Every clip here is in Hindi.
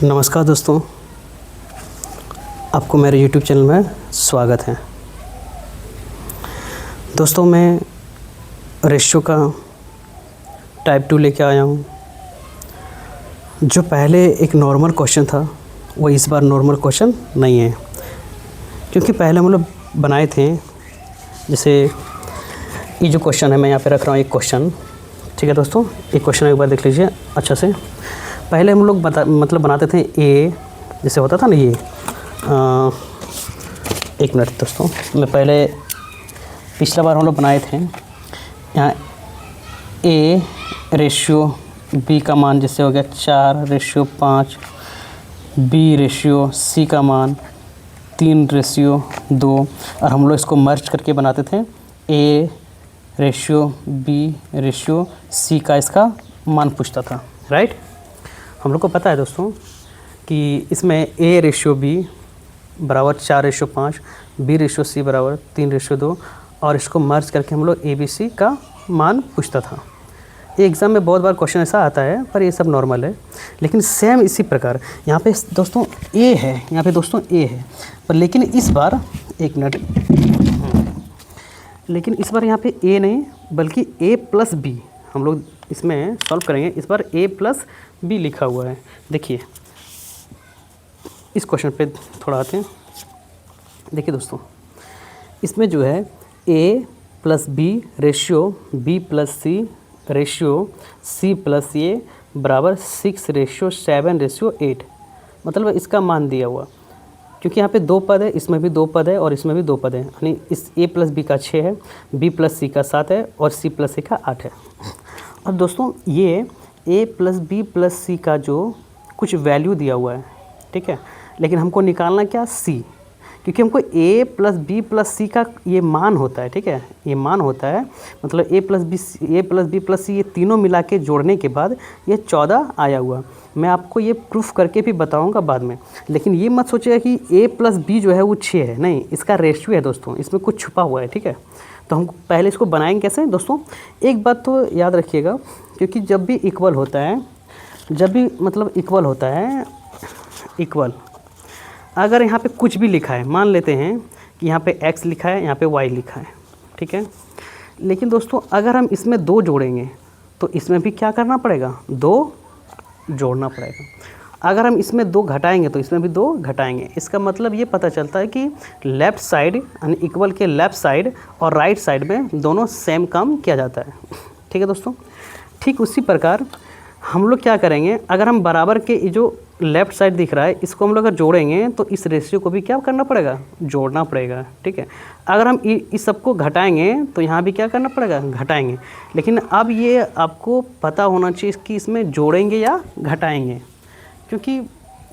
नमस्कार दोस्तों, आपको मेरे YouTube चैनल में स्वागत है। दोस्तों, मैं रेशियो का टाइप 2 लेके आया हूँ। जो पहले एक नॉर्मल क्वेश्चन था वो इस बार नॉर्मल क्वेश्चन नहीं है, क्योंकि पहले हम लोग बनाए थे। जैसे ये जो क्वेश्चन है, मैं यहाँ पे रख रहा हूँ एक क्वेश्चन। ठीक है दोस्तों, एक क्वेश्चन एक बार देख लीजिए अच्छा से। पहले हम लोग बनाते थे ए, जैसे होता था ना ये। एक मिनट दोस्तों, मैं पहले पिछला बार हम लोग बनाए थे यहाँ ए रेशियो बी का मान जैसे हो गया 4:5, बी रेशियो सी का मान 3:2, और हम लोग इसको मर्ज करके बनाते थे A ratio B ratio C का इसका मान पूछता था, राइट। हम लोग को पता है दोस्तों कि इसमें ए रेशियो बी बराबर 4:5, बी रेशियो सी बराबर 3:2, और इसको मर्ज करके हम लोग ए बी सी का मान पूछता था। ये एग्ज़ाम में बहुत बार क्वेश्चन ऐसा आता है, पर ये सब नॉर्मल है। लेकिन सेम इसी प्रकार यहाँ पे दोस्तों ए है, यहाँ पे दोस्तों ए है, पर लेकिन इस बार एक मिनट, लेकिन इस बार यहाँ पे ए नहीं बल्कि ए प्लस बी हम लोग इसमें सॉल्व करेंगे। इस बार ए प्लस बी लिखा हुआ है। देखिए इस क्वेश्चन पे थोड़ा आते हैं। देखिए दोस्तों, इसमें जो है A plus B ratio B plus C ratio C plus A बराबर 6:7:8, मतलब इसका मान दिया हुआ। क्योंकि यहाँ पे दो पद है, इसमें भी दो पद है और इसमें भी दो पद है, यानी इस ए प्लस बी का 6 है, बी प्लस सी का 7 है और सी प्लस ए का 8 है। अब दोस्तों ये ए प्लस बी प्लस सी का जो कुछ वैल्यू दिया हुआ है, ठीक है, लेकिन हमको निकालना क्या सी, क्योंकि हमको ए प्लस बी प्लस सी का ये मान होता है, ठीक है, ये मान होता है। मतलब ए प्लस बी प्लस सी ये तीनों मिला के जोड़ने के बाद ये 14 आया हुआ। मैं आपको ये प्रूफ करके भी बताऊंगा बाद में, लेकिन ये मत सोचिएगा कि ए प्लस बी जो है वो 6 है, नहीं, इसका रेशियो है दोस्तों, इसमें कुछ छुपा हुआ है, ठीक है। तो हम पहले इसको बनाएंगे कैसे दोस्तों। एक बात तो याद रखिएगा, क्योंकि जब भी इक्वल होता है, जब भी मतलब इक्वल होता है, इक्वल अगर यहाँ पे कुछ भी लिखा है, मान लेते हैं कि यहाँ पे x लिखा है, यहाँ पे y लिखा है, ठीक है, लेकिन दोस्तों अगर हम इसमें 2 जोड़ेंगे तो इसमें भी क्या करना पड़ेगा, 2 जोड़ना पड़ेगा। अगर हम इसमें 2 घटाएंगे तो इसमें भी 2 घटाएंगे। इसका मतलब ये पता चलता है कि लेफ़्ट साइड यानी इक्वल के लेफ़्ट साइड और राइट साइड में दोनों सेम काम किया जाता है, ठीक है दोस्तों। ठीक उसी प्रकार हम लोग क्या करेंगे, अगर हम बराबर के जो लेफ़्ट साइड दिख रहा है इसको हम लोग अगर जोड़ेंगे तो इस रेशियो को भी क्या करना पड़ेगा, जोड़ना पड़ेगा, ठीक है। अगर हम इस सबको घटाएंगे तो यहाँ भी क्या करना पड़ेगा, घटाएंगे। लेकिन अब ये आपको पता होना चाहिए कि इसमें जोड़ेंगे या घटाएंगे, क्योंकि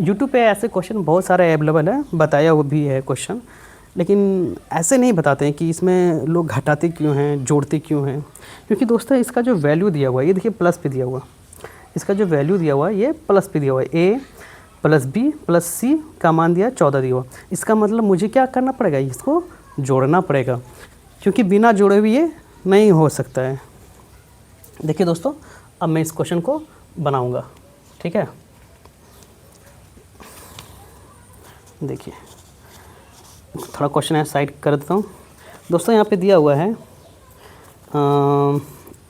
YouTube पे ऐसे क्वेश्चन बहुत सारे अवेलेबल है, बताया वो भी है क्वेश्चन, लेकिन ऐसे नहीं बताते हैं कि इसमें लोग घटाते क्यों हैं, जोड़ते क्यों हैं। क्योंकि दोस्तों इसका जो वैल्यू दिया हुआ है, ये देखिए प्लस पे दिया हुआ, इसका जो वैल्यू दिया हुआ है ये प्लस पे दिया हुआ है। ए प्लस बी प्लस सी का मान दिया 14 दिया हुआ। इसका मतलब मुझे क्या करना पड़ेगा, इसको जोड़ना पड़ेगा, क्योंकि बिना जोड़े हुए ये नहीं हो सकता है। देखिए दोस्तों, अब मैं इस क्वेश्चन को बनाऊंगा, ठीक है। देखिए थोड़ा क्वेश्चन है साइड कर देता हूँ दोस्तों। यहाँ पे दिया हुआ है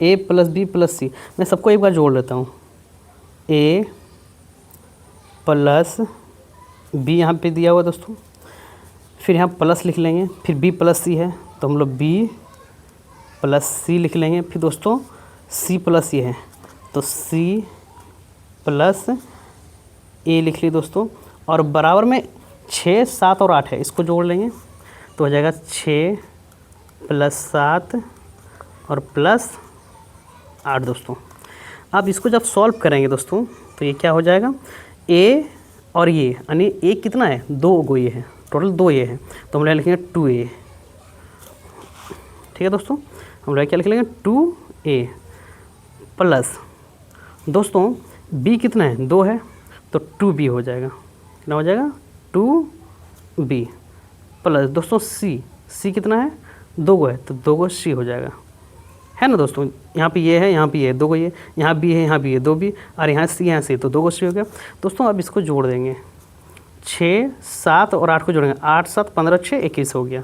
ए प्लस बी प्लस सी। मैं सबको एक बार जोड़ लेता हूँ। ए प्लस बी यहाँ पे दिया हुआ दोस्तों, फिर यहाँ प्लस लिख लेंगे, फिर बी प्लस सी है तो हम लोग बी प्लस सी लिख लेंगे, फिर दोस्तों सी प्लस ये है तो सी प्लस ए लिख ली दोस्तों, और बराबर में 6, 7 और 8 है, इसको जोड़ लेंगे तो हो जाएगा 6 + 7 और प्लस 8 दोस्तों। अब इसको जब सॉल्व करेंगे दोस्तों तो ये क्या हो जाएगा, ए और ये यानी ए कितना है, 2 गो ये है, टोटल 2 ये है, तो हम लोग लिखेंगे 2a, ठीक है दोस्तों। हम लोग क्या लिख लेंगे 2a प्लस दोस्तों b कितना है, 2 है तो 2b हो जाएगा, कितना हो जाएगा 2b प्लस दोस्तों c कितना है, 2 गो है तो 2 गो c हो जाएगा, है ना दोस्तों। यहाँ पे ये है, यहाँ पे ये है, 2 को ये, यहाँ बी है, यहाँ बी है, 2 बी, और यहाँ से तो 2 को सी हो गया दोस्तों। अब इसको जोड़ देंगे, 6, 7 और 8 को जोड़ेंगे, 8, 7, 15, 6, 21 हो गया।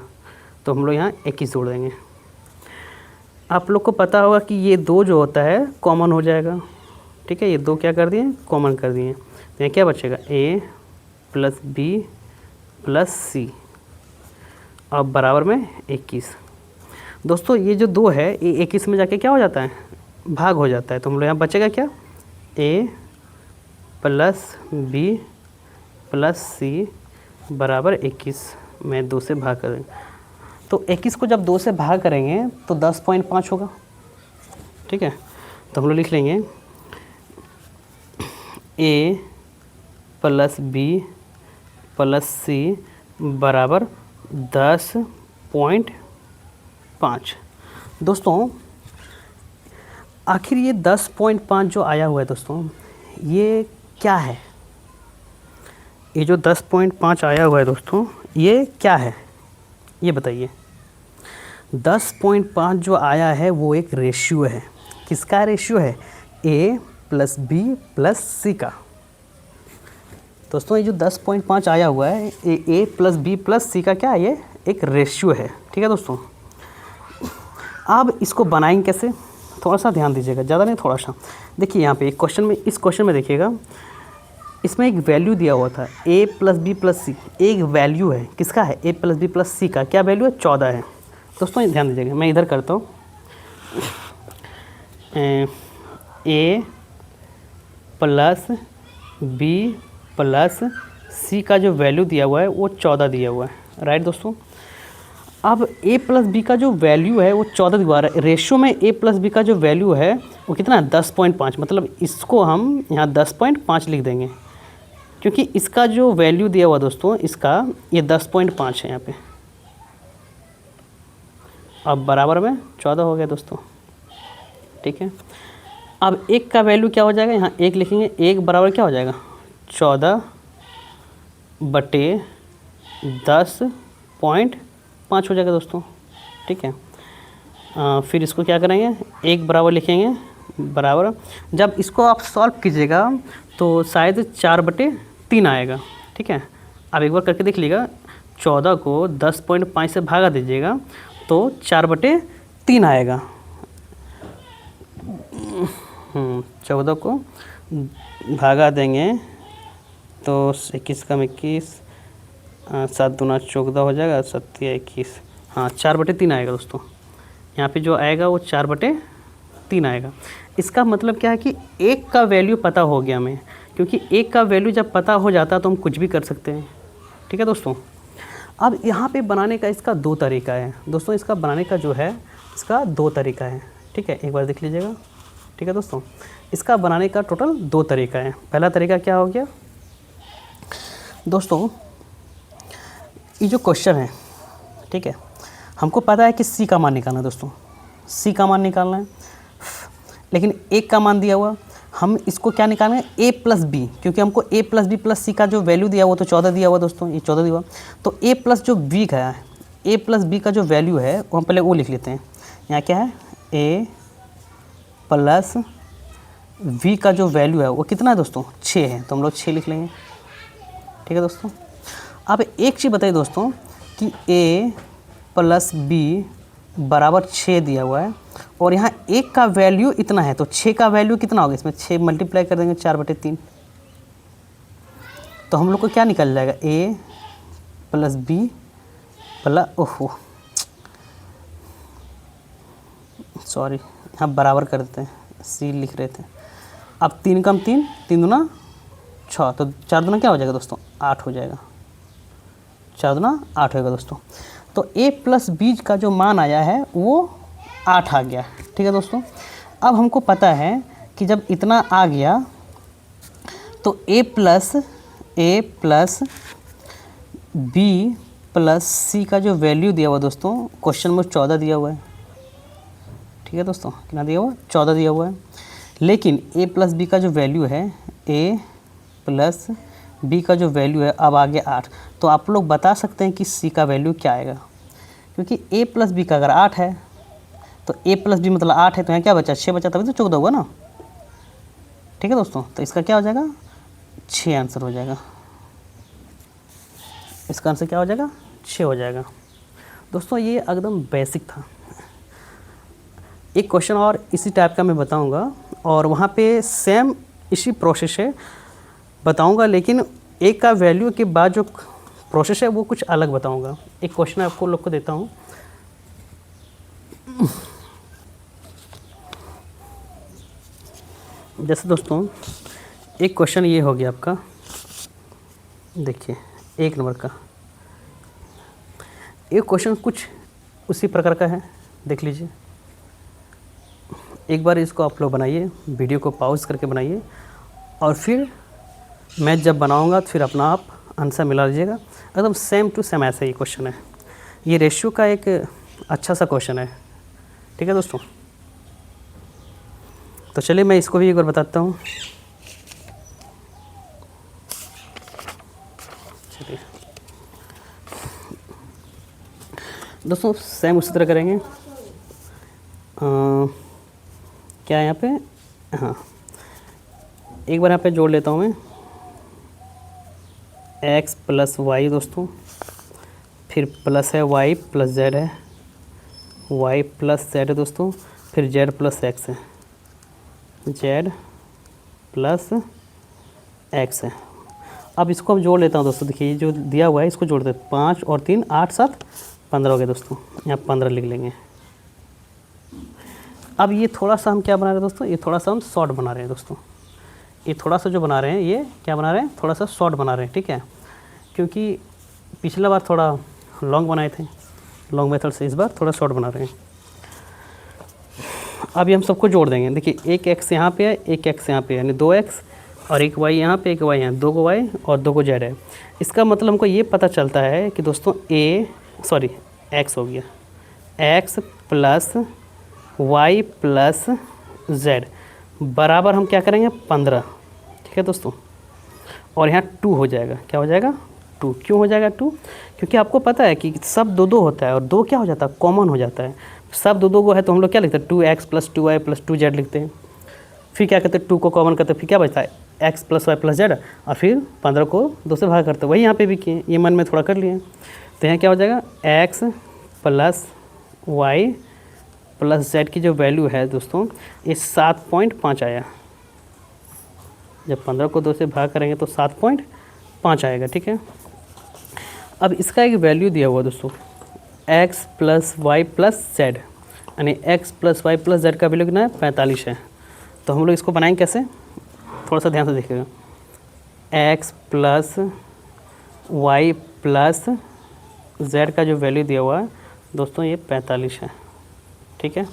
तो हम लोग यहाँ 21 जोड़ देंगे। आप लोग को पता होगा कि ये 2 जो होता है कॉमन हो जाएगा, ठीक है। ये 2 क्या कर दिए, कॉमन कर दिए। तो यहाँ क्या बचेगा, a + b + c अब बराबर में 21। दोस्तों ये जो 2 है ये 21 में जाके क्या हो जाता है, भाग हो जाता है। तो हम लोग यहाँ बचेगा क्या, a + b + c बराबर 21 में 2 से भाग करेंगे। तो 21 को जब 2 से भाग करेंगे तो 10.5 होगा, ठीक है। तो हम लोग लिख लेंगे a + b + c बराबर 10.5। दोस्तों आखिर ये 10.5 जो आया हुआ है दोस्तों, ये क्या है, ये जो 10.5 आया हुआ है दोस्तों ये क्या है, ये बताइए। 10.5 जो आया है वो एक रेशियो है। किसका रेशियो है, a + b + c का। दोस्तों ये जो 10.5 आया हुआ है ये a + b + c का क्या है, ये एक रेशियो है, ठीक है दोस्तों। अब इसको बनाएंगे कैसे, थोड़ा सा ध्यान दीजिएगा, ज़्यादा नहीं थोड़ा सा। देखिए यहाँ पे एक क्वेश्चन में, इस क्वेश्चन में देखिएगा, इसमें एक वैल्यू दिया हुआ था a + b + c, एक वैल्यू है, किसका है, a + b + c का। क्या वैल्यू है, 14 है। दोस्तों ध्यान दीजिएगा, मैं इधर करता हूँ, a + b + c का जो वैल्यू दिया हुआ है वो 14 दिया हुआ है, राइट दोस्तों। अब a + b का जो वैल्यू है वो 14 दिया है, रेशियो में a + b का जो वैल्यू है वो कितना है, 10.5। मतलब इसको हम यहाँ 10.5 लिख देंगे, क्योंकि इसका जो वैल्यू दिया हुआ दोस्तों, इसका ये 10.5 है यहाँ पे। अब बराबर में 14 हो गया दोस्तों, ठीक है। अब 1 का वैल्यू क्या हो जाएगा, यहाँ 1 लिखेंगे, 1 बराबर क्या हो जाएगा, 14/10.5 हो जाएगा दोस्तों, ठीक है। फिर इसको क्या करेंगे, 1 बराबर लिखेंगे, बराबर जब इसको आप सॉल्व कीजिएगा तो शायद 4/3 आएगा, ठीक है। अब एक बार करके देख लीजिएगा, 14 को 10.5 से भागा दीजिएगा तो 4/3 आएगा। 14 को भागा देंगे तो 21 कम 21, 7 दूना 14 हो जाएगा, 7 या 21, हाँ 4/3 आएगा दोस्तों। यहाँ पे जो आएगा वो 4/3 आएगा। इसका मतलब क्या है कि 1 का वैल्यू पता हो गया हमें, क्योंकि 1 का वैल्यू जब पता हो जाता है तो हम कुछ भी कर सकते हैं, ठीक है दोस्तों। अब यहाँ पे बनाने का इसका 2 तरीका है दोस्तों, इसका बनाने का जो है इसका 2 तरीका है, ठीक है। एक बार देख लीजिएगा, ठीक है दोस्तों। इसका बनाने का टोटल 2 तरीका है। पहला तरीका क्या हो गया दोस्तों, ये जो क्वेश्चन है, ठीक है, हमको पता है कि सी का मान निकालना है दोस्तों, सी का मान निकालना है, लेकिन 1 का मान दिया हुआ, हम इसको क्या निकालेंगे, a + b, क्योंकि हमको a + b + c का जो वैल्यू दिया हुआ तो 14 दिया हुआ दोस्तों, ये 14 दिया हुआ। तो a + जो b का है, a + b का जो वैल्यू है वो हम पहले वो लिख लेते हैं। यहाँ क्या है, a + v का जो वैल्यू है वो कितना है दोस्तों, 6 है, तो हम लोग 6 लिख लेंगे, ठीक है दोस्तों। अब एक चीज़ बताइए दोस्तों कि a + b बराबर 6 दिया हुआ है और यहाँ 1 का वैल्यू इतना है, तो 6 का वैल्यू कितना होगा, इसमें 6 मल्टीप्लाई कर देंगे 4/3, तो हम लोग को क्या निकल जाएगा, a + b ओहो सॉरी, यहाँ बराबर कर देते हैं, c लिख रहे थे। अब 3 कम 3, 3 दूना 6, तो 4 दूना क्या हो जाएगा दोस्तों, 8 हो जाएगा, 4 दूना 8 होगा दोस्तों। तो a + b का जो मान आया है वो 8 आ गया, ठीक है दोस्तों। अब हमको पता है कि जब इतना आ गया तो a + b + c का जो वैल्यू दिया हुआ दोस्तों, क्वेश्चन में 14 दिया हुआ है, ठीक है दोस्तों। कितना दिया हुआ, 14 दिया हुआ है, लेकिन a + b का जो वैल्यू है, a + b का जो वैल्यू है अब आ गया 8। तो आप लोग बता सकते हैं कि c का वैल्यू क्या आएगा, क्योंकि a + b का अगर 8 है तो a प्लस बी मतलब 8 है, तो यहाँ क्या बचा, 6 बचा, तभी तो 14 हुआ ना। ठीक है दोस्तों, तो इसका क्या हो जाएगा, 6 आंसर हो जाएगा। इसका आंसर क्या हो जाएगा, 6 हो जाएगा। दोस्तों ये एकदम बेसिक था। एक क्वेश्चन और इसी टाइप का मैं बताऊंगा, और वहाँ पे सेम इसी प्रोसेस है बताऊंगा, लेकिन एक का वैल्यू के बाद जो प्रोसेस है वो कुछ अलग बताऊंगा। एक क्वेश्चन आपको लोग को देता हूँ। जैसे दोस्तों एक क्वेश्चन ये हो गया आपका, देखिए 1 नंबर का एक क्वेश्चन कुछ उसी प्रकार का है, देख लीजिए। एक बार इसको आप लोग बनाइए, वीडियो को पॉज करके बनाइए, और फिर मैं जब बनाऊंगा तो फिर अपना आप आंसर मिला लीजिएगा। एकदम सेम टू सेम ऐसा ही क्वेश्चन है। ये रेशियो का एक अच्छा सा क्वेश्चन है। ठीक है दोस्तों, तो चलिए मैं इसको भी एक बार बताता हूँ। चलिए दोस्तों सेम उसी तरह करेंगे। क्या है यहाँ पे, हाँ एक बार यहाँ पे जोड़ लेता हूँ मैं, x प्लस वाई दोस्तों, फिर प्लस है y प्लस z है, y प्लस z है दोस्तों, फिर z प्लस x है, z प्लस x है। अब इसको हम जोड़ लेता हूँ दोस्तों। देखिए जो दिया हुआ है इसको जोड़ देते, 5 और 3 8 7 15 हो गए दोस्तों। यहाँ 15 लिख लेंगे। अब ये थोड़ा सा हम क्या बना रहे हैं दोस्तों, ये थोड़ा सा हम शॉर्ट बना रहे हैं दोस्तों। ये थोड़ा सा जो बना रहे हैं, ये क्या बना रहे हैं, थोड़ा सा शॉर्ट बना रहे हैं। ठीक है, क्योंकि पिछला बार थोड़ा लॉन्ग बनाए थे, लॉन्ग मेथड से इस बार थोड़ा शॉर्ट बना रहे हैं। अब ये हम सबको जोड़ देंगे। देखिए एक x यहाँ पे है, एक x यहाँ पे है, यानी 2x, और एक y यहाँ पे, एक y यहाँ, 2 को y और 2 को z है। इसका मतलब हमको ये पता चलता है कि दोस्तों x हो गया, x plus y plus z बराबर हम क्या करेंगे 15। ठीक है दोस्तों, और यहाँ 2 हो जाएगा। क्या हो जाएगा 2। क्यों हो जाएगा 2, क्योंकि आपको पता है कि सब 2 होता है, और 2 क्या हो जाता है, कॉमन हो जाता है। सब 2 को है तो हम लोग क्या लिखते हैं, 2x plus 2y plus 2z लिखते हैं। फिर क्या करते हैं, 2 को कॉमन करते हैं, फिर क्या बचता है x plus y plus z, और फिर 15 को 2 से भाग करते हैं। वही यहाँ पे भी किए, ये मन में थोड़ा कर लिए। तो यहाँ क्या हो जाएगा x plus y plus z की जो वैल्यू है दोस्तों, ये 7.5 आया। जब 15 को 2 से भाग करेंगे तो 7.5 आएगा। ठीक है, अब इसका एक वैल्यू दिया हुआ दोस्तों, x plus y plus z, यानी x plus y plus z का वैल्यू कितना है 45 है। तो हम लोग इसको बनाएंगे कैसे, थोड़ा सा ध्यान से देखिएगा। x plus y plus z का जो वैल्यू दिया हुआ है दोस्तों, ये 45 है। ठीक है,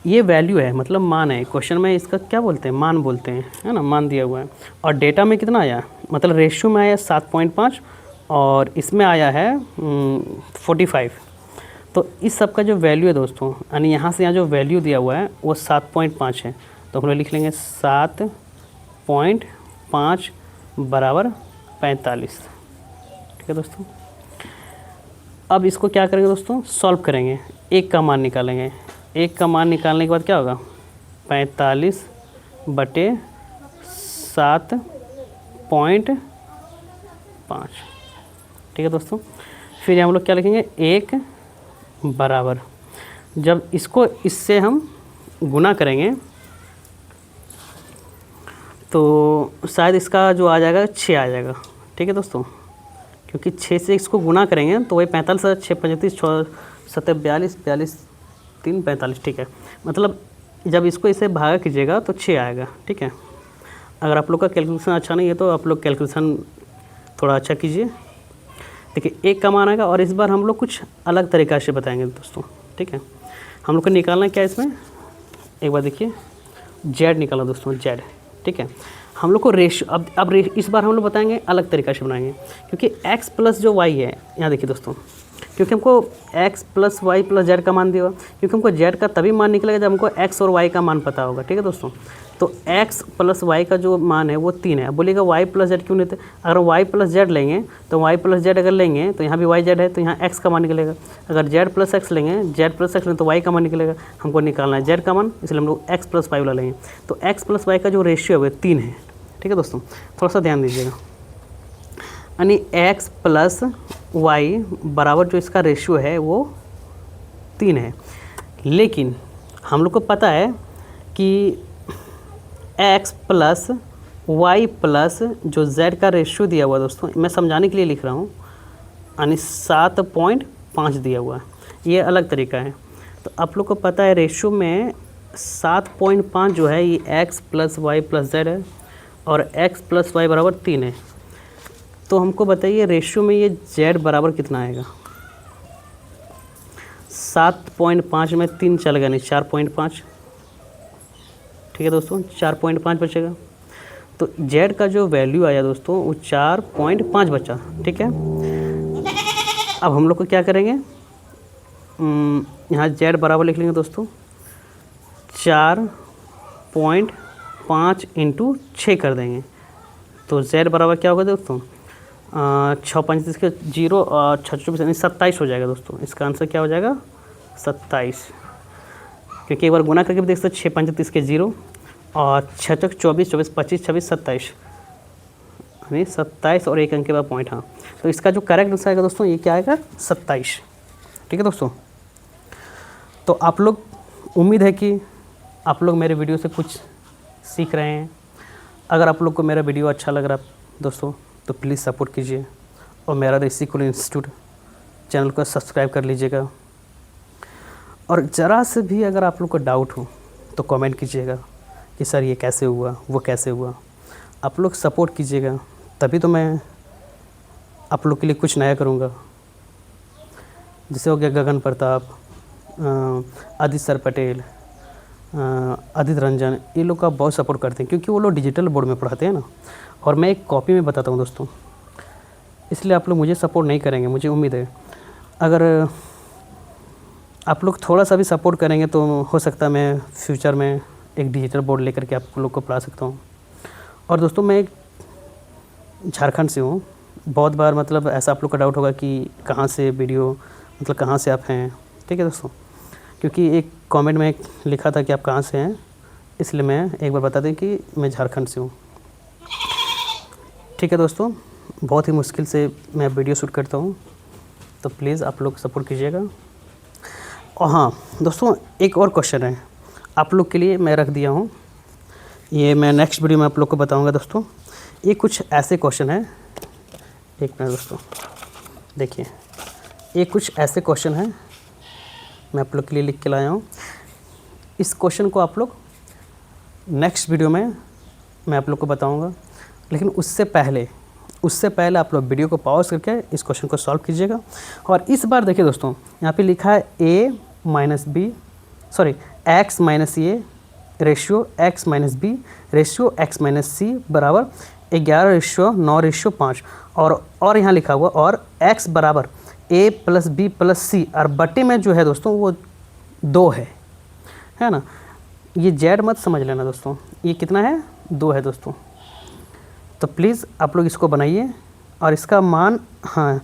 ये वैल्यू है, मतलब मान है। क्वेश्चन में इसका क्या बोलते हैं, मान बोलते हैं, है ना, मान दिया हुआ है। और डेटा में कितना आया, मतलब रेशियो में आया 7.5, और इसमें आया है 45। तो इस सब का जो वैल्यू है दोस्तों, यानी यहाँ से यहाँ जो वैल्यू दिया हुआ है वो 7.5 है। तो हम लोग लिख लेंगे 7.5 बराबर 45। ठीक है दोस्तों, अब इसको क्या करेंगे दोस्तों, सॉल्व करेंगे, एक का मान निकालेंगे। एक का मान निकालने के बाद क्या होगा, 45 बटे 7.5। ठीक है दोस्तों, फिर हम लोग क्या लिखेंगे, एक बराबर, जब इसको इससे हम गुना करेंगे तो शायद इसका जो आ जाएगा 6 आ जाएगा। ठीक है दोस्तों, क्योंकि 6 से इसको गुना करेंगे तो वही 45, 6 35, 6 7 42, 42 3 45। ठीक है, मतलब जब इसको इसे भागा कीजिएगा तो 6 आएगा। ठीक है, अगर आप लोग का कैलकुलेशन अच्छा नहीं है तो आप लोग कैलकुलेशन थोड़ा अच्छा कीजिए। देखिए एक का मान आएगा, और इस बार हम लोग कुछ अलग तरीक़ा से बताएंगे दोस्तों। ठीक है, हम लोग को निकालना क्या है इसमें, एक बार देखिए जेड निकाला दोस्तों, जेड। ठीक है, हम लोग को रेशियो इस बार हम लोग बताएंगे अलग तरीक़ा से बनाएंगे, क्योंकि x प्लस जो y है, यहाँ देखिए दोस्तों, क्योंकि हमको x plus y plus z का मान दिया होगा, क्योंकि हमको z का तभी मान निकलेगा जब हमको x और y का मान पता होगा। ठीक है दोस्तों, तो x प्लस वाई का जो मान है वो 3 है। अब बोलिएगा y प्लस जेड क्यों लेते? अगर y प्लस जेड लेंगे तो y प्लस जेड अगर लेंगे तो यहाँ भी y जेड है तो यहाँ x का मान निकलेगा। अगर z प्लस x लेंगे, z प्लस x लेंगे तो y का मान निकलेगा। हमको निकालना है z का मान, इसलिए हम लोग x प्लस वाई वाला लेंगे। तो x प्लस वाई का जो रेशियो है वो 3 है। ठीक है दोस्तों, थोड़ा सा ध्यान दीजिएगा, यानी x प्लस वाई बराबर जो इसका रेशियो है वो 3 है। लेकिन हम लोग को पता है कि x प्लस वाई प्लस जो z का रेशियो दिया हुआ है दोस्तों, मैं समझाने के लिए लिख रहा हूँ, यानी 7.5 दिया हुआ है, ये अलग तरीका है। तो आप लोग को पता है रेशियो में 7.5 जो है ये x plus y plus z है और x प्लस वाई बराबर 3 है। तो हमको बताइए रेशियो में ये z बराबर कितना आएगा? 7.5 में 3 चल गया, नहीं 4.5। ठीक है दोस्तों, 4.5 बचेगा। तो z का जो वैल्यू आया दोस्तों वो 4.5 बचा। ठीक है, अब हम लोग को क्या करेंगे, यहाँ z बराबर लिख लेंगे दोस्तों 4.5 इंटू 6 कर देंगे। तो z बराबर क्या होगा दोस्तों, 6 के 0 और 6 यानी 27 हो जाएगा दोस्तों। इसका आंसर क्या हो जाएगा? 27, क्योंकि एक बार गुना करके भी देख सकते 6 के 0 और 6 24 24 25 26 27 यानी 27 और 1 अंक के बाद पॉइंट। हाँ, तो इसका जो करेक्ट आंसर आएगा दोस्तों ये क्या आएगा? 27। ठीक है दोस्तों, तो आप लोग, उम्मीद है कि आप लोग मेरे वीडियो से कुछ सीख रहे हैं। अगर आप लोग को मेरा वीडियो अच्छा लग रहा दोस्तों तो प्लीज़ सपोर्ट कीजिए और मेरा ऋषि कुल इंस्टीट्यूट चैनल को सब्सक्राइब कर लीजिएगा। और ज़रा से भी अगर आप लोग को डाउट हो तो कमेंट कीजिएगा कि सर ये कैसे हुआ, वो कैसे हुआ। आप लोग सपोर्ट कीजिएगा तभी तो मैं आप लोग के लिए कुछ नया करूँगा। जैसे हो गया गगन प्रताप, आदित्य सर पटेल, आदित्य रंजन, ये लोग का बहुत सपोर्ट करते हैं क्योंकि वो लोग डिजिटल बोर्ड में पढ़ाते हैं ना, और मैं एक कॉपी में बताता हूँ दोस्तों, इसलिए आप लोग मुझे सपोर्ट नहीं करेंगे। मुझे उम्मीद है अगर आप लोग थोड़ा सा भी सपोर्ट करेंगे तो हो सकता है मैं फ्यूचर में एक डिजिटल बोर्ड लेकर के आप लोग को पढ़ा सकता हूँ। और दोस्तों मैं झारखंड से हूँ। बहुत बार मतलब ऐसा आप लोग का डाउट होगा कि कहाँ से वीडियो, मतलब कहाँ से आप हैं। ठीक है दोस्तों, क्योंकि एक कमेंट में लिखा था कि आप कहाँ से हैं, इसलिए मैं एक बार बता दें कि मैं झारखंड से हूँ। ठीक है दोस्तों, बहुत ही मुश्किल से मैं वीडियो शूट करता हूँ, तो प्लीज़ आप लोग सपोर्ट कीजिएगा। और हाँ दोस्तों, एक और क्वेश्चन है आप लोग के लिए मैं रख दिया हूँ, ये मैं नेक्स्ट वीडियो में आप लोग को बताऊँगा दोस्तों। ये कुछ ऐसे क्वेश्चन है, एक मिनट दोस्तों देखिए, ये कुछ ऐसे क्वेश्चन हैं मैं आप लोग के लिए लिख के लाया हूँ। इस क्वेश्चन को आप लोग नेक्स्ट वीडियो में मैं आप लोग को बताऊँगा, लेकिन उससे पहले आप लोग वीडियो को पॉज करके इस क्वेश्चन को सॉल्व कीजिएगा। और इस बार देखिए दोस्तों, यहाँ पे लिखा है x minus A ratio x minus B ratio x minus C बराबर 11:9:5 और यहाँ लिखा हुआ और x बराबर a प्लस बी प्लस सी और बटे में जो है दोस्तों वो 2 है ना। ये z मत समझ लेना दोस्तों, ये कितना है? 2 है दोस्तों। तो प्लीज़ आप लोग इसको बनाइए और इसका मान, हाँ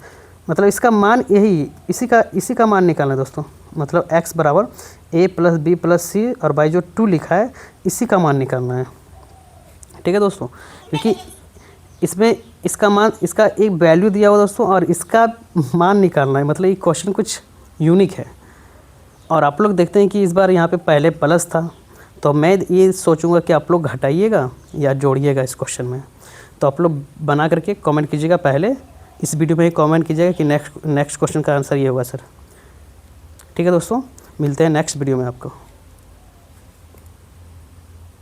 मतलब इसका मान यही, इसी का मान निकालना है दोस्तों। मतलब x बराबर a प्लस बी प्लस सी और बाई जो 2 लिखा है इसी का मान निकालना है। ठीक है दोस्तों, क्योंकि इसमें इसका मान, इसका एक वैल्यू दिया हुआ दोस्तों और इसका मान निकालना है। मतलब ये क्वेश्चन कुछ यूनिक है। और आप लोग देखते हैं कि इस बार यहाँ पे पहले प्लस था, तो मैं ये सोचूंगा कि आप लोग घटाइएगा या जोड़िएगा इस क्वेश्चन में। तो आप लोग बना करके कमेंट कीजिएगा, पहले इस वीडियो में ही कमेंट कीजिएगा कि नेक्स्ट क्वेश्चन का आंसर ये होगा सर। ठीक है दोस्तों, मिलते हैं नेक्स्ट वीडियो में आपको।